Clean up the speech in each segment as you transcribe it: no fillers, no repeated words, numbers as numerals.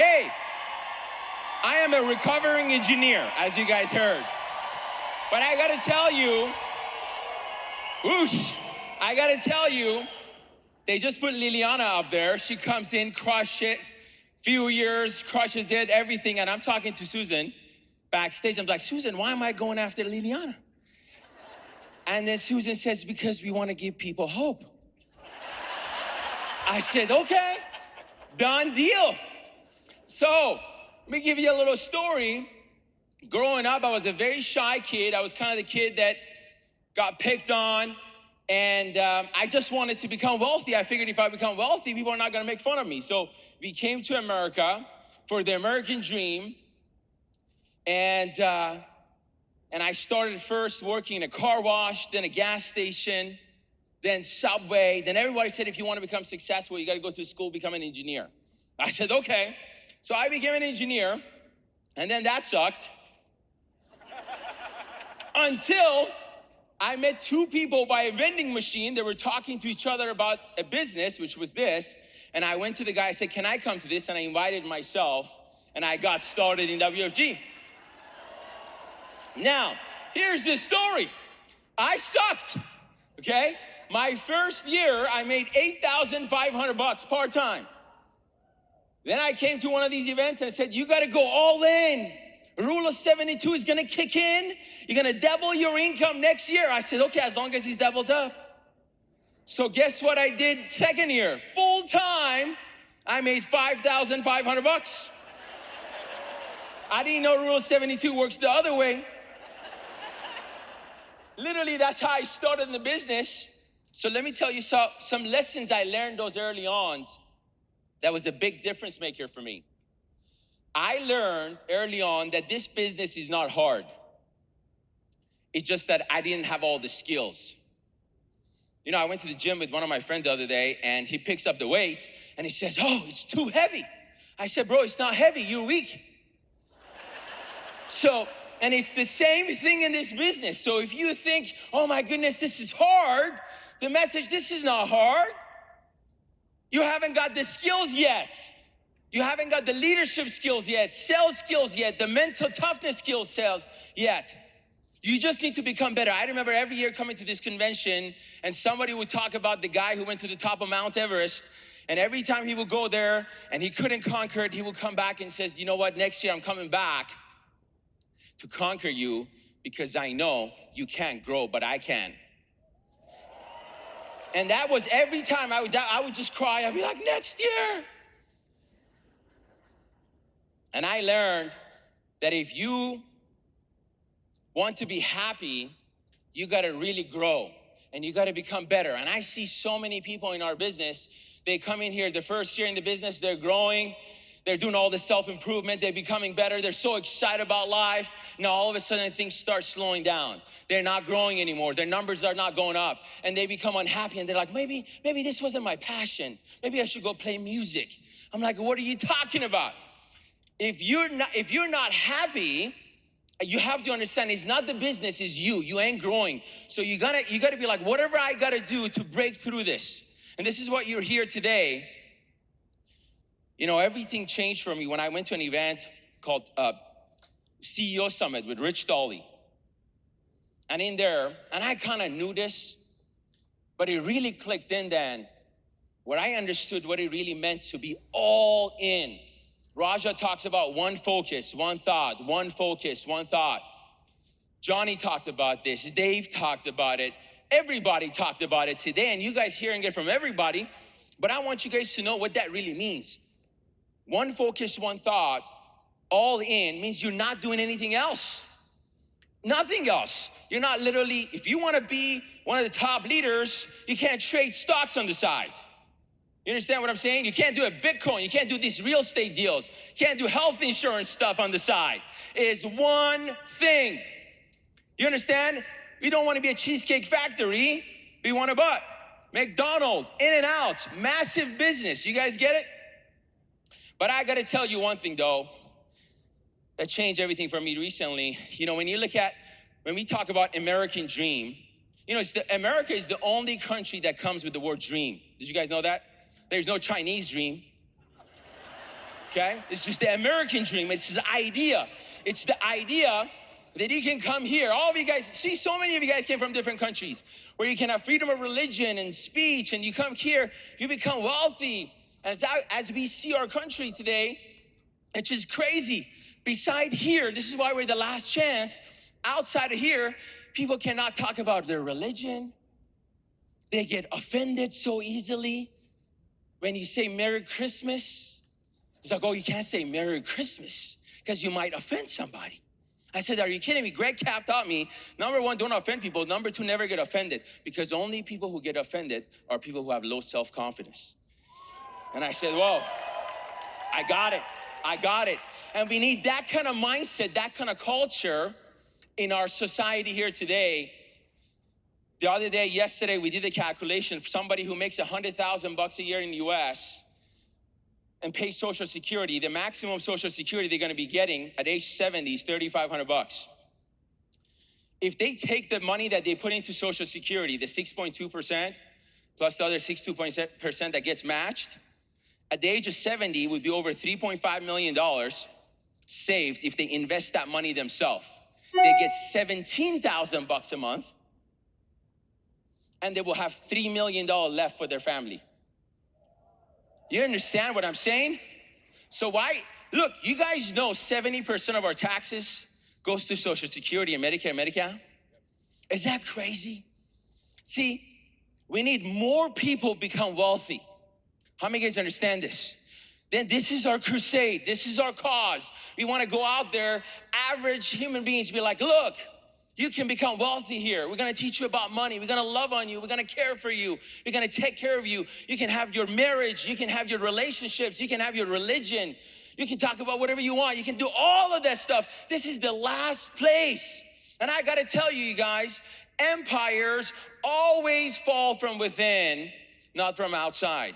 Hey, I am a recovering engineer, as you guys heard. But I gotta tell you, whoosh, I gotta tell you, they just put Liliana up there. She comes in, crushes, few years, crushes it, everything. And I'm talking to Susan backstage. I'm like, Susan, why am I going after Liliana? And then Susan says, because we want to give people hope. I said, okay, done deal. So, let me give you a little story. Growing up, I was a very shy kid. I was kind of the kid that got picked on. And I just wanted to become wealthy. I figured if I become wealthy, people are not gonna make fun of me. So we came to America for the American dream. And I started first working in a car wash, then a gas station, then Subway. Then everybody said, if you want to become successful, you got to go to school, become an engineer. I said, okay. So I became an engineer, and then that sucked. Until I met two people by a vending machine. They were talking to each other about a business, which was this. And I went to the guy, I said, can I come to this? And I invited myself, and I got started in WFG. Now, here's the story. I sucked, okay? My first year, I made $8,500 part-time. Then I came to one of these events and I said, you gotta go all in. Rule of 72 is gonna kick in. You're gonna double your income next year. I said, okay, as long as he doubles up. So guess what I did second year? Full time, I made $5,500. I didn't know Rule of 72 works the other way. Literally, that's how I started in the business. So let me tell you some lessons I learned those early on that was a big difference maker for me. I learned early on that this business is not hard. It's just that I didn't have all the skills. You know, I went to the gym with one of my friends the other day, and he picks up the weights, and he says, oh, it's too heavy. I said, bro, it's not heavy, you're weak. And it's the same thing in this business. So if you think, oh my goodness, this is hard, the message, this is not hard. You haven't got the skills yet. You haven't got the leadership skills yet, sales skills yet, the mental toughness skills yet. You just need to become better. I remember every year coming to this convention, and somebody would talk about the guy who went to the top of Mount Everest, and every time he would go there and he couldn't conquer it, he would come back and says, you know what, next year I'm coming back to conquer you, because I know you can't grow, but I can. And that was every time I would just cry. I'd be like, next year. And I learned that if you want to be happy, you gotta really grow and you gotta become better. And I see so many people in our business, they come in here the first year in the business, they're growing, they're doing all the self-improvement, they're becoming better, they're so excited about life. Now all of a sudden things start slowing down. They're not growing anymore, their numbers are not going up, and they become unhappy, and they're like, maybe this wasn't my passion. Maybe I should go play music. I'm like, what are you talking about? If you're not happy, you have to understand it's not the business, it's you. You ain't growing. So you gotta be like, whatever I gotta do to break through this. And this is what you're here today. You know, everything changed for me when I went to an event called CEO Summit with Rich Dolly. And in there, and I kind of knew this, but it really clicked in then, where I understood what it really meant to be all in. Raja talks about one focus, one thought, one focus, one thought. Johnny talked about this, Dave talked about it, everybody talked about it today, and you guys hearing it from everybody, but I want you guys to know what that really means. One focus, one thought, all in means you're not doing anything else. Nothing else. You're not literally, if you want to be one of the top leaders, you can't trade stocks on the side. You understand what I'm saying? You can't do a Bitcoin. You can't do these real estate deals. You can't do health insurance stuff on the side. It's one thing. You understand? We don't want to be a cheesecake factory. We want to McDonald's, In-N-Out, massive business. You guys get it? But I got to tell you one thing though, that changed everything for me recently. You know, when we talk about American dream, you know, America is the only country that comes with the word dream. Did you guys know that? There's no Chinese dream. okay? It's just the American dream. It's the idea. It's the idea that you can come here. All of you guys, see, so many of you guys came from different countries where you can have freedom of religion and speech, and you come here, you become wealthy. And as we see our country today, it's just crazy. Beside here, this is why we're the last chance. Outside of here, people cannot talk about their religion. They get offended so easily. When you say Merry Christmas, it's like, oh, you can't say Merry Christmas because you might offend somebody. I said, are you kidding me? Greg Cap taught me, number one, don't offend people. Number two, never get offended, because the only people who get offended are people who have low self-confidence. And I said, whoa, I got it. I got it. And we need that kind of mindset, that kind of culture in our society here today. The other day, yesterday, we did a calculation for somebody who makes $100,000 a year in the US and pays Social Security. The maximum Social Security they're gonna be getting at age 70 is $3,500. If they take the money that they put into Social Security, the 6.2% plus the other 6.2% that gets matched, at the age of 70 would be over $3.5 million saved if they invest that money themselves. They get $17,000 a month, and they will have $3 million left for their family. You understand what I'm saying? So why, look, you guys know 70% of our taxes goes to Social Security and Medicare and Medicaid? Is that crazy? See, we need more people become wealthy. How many of you guys understand this? Then this is our crusade. This is our cause. We want to go out there, average human beings, be like, look, you can become wealthy here. We're gonna teach you about money. We're gonna love on you. We're gonna care for you. We're gonna take care of you. You can have your marriage. You can have your relationships. You can have your religion. You can talk about whatever you want. You can do all of that stuff. This is the last place. And I gotta tell you, you guys, empires always fall from within, not from outside.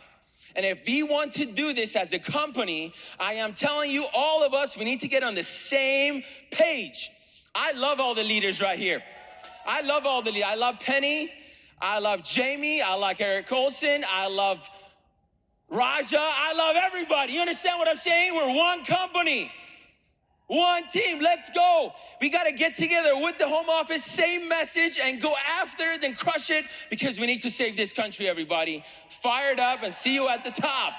And if we want to do this as a company, I am telling you, all of us, we need to get on the same page. I love all the leaders right here. I love all the leaders. I love Penny. I love Jamie. I like Eric Colson. I love Raja. I love everybody. You understand what I'm saying? We're one company, one team. Let's go. We got to get together with the home office, same message, and go after it and crush it, because we need to save this country, everybody. Fired up, and see you at the top.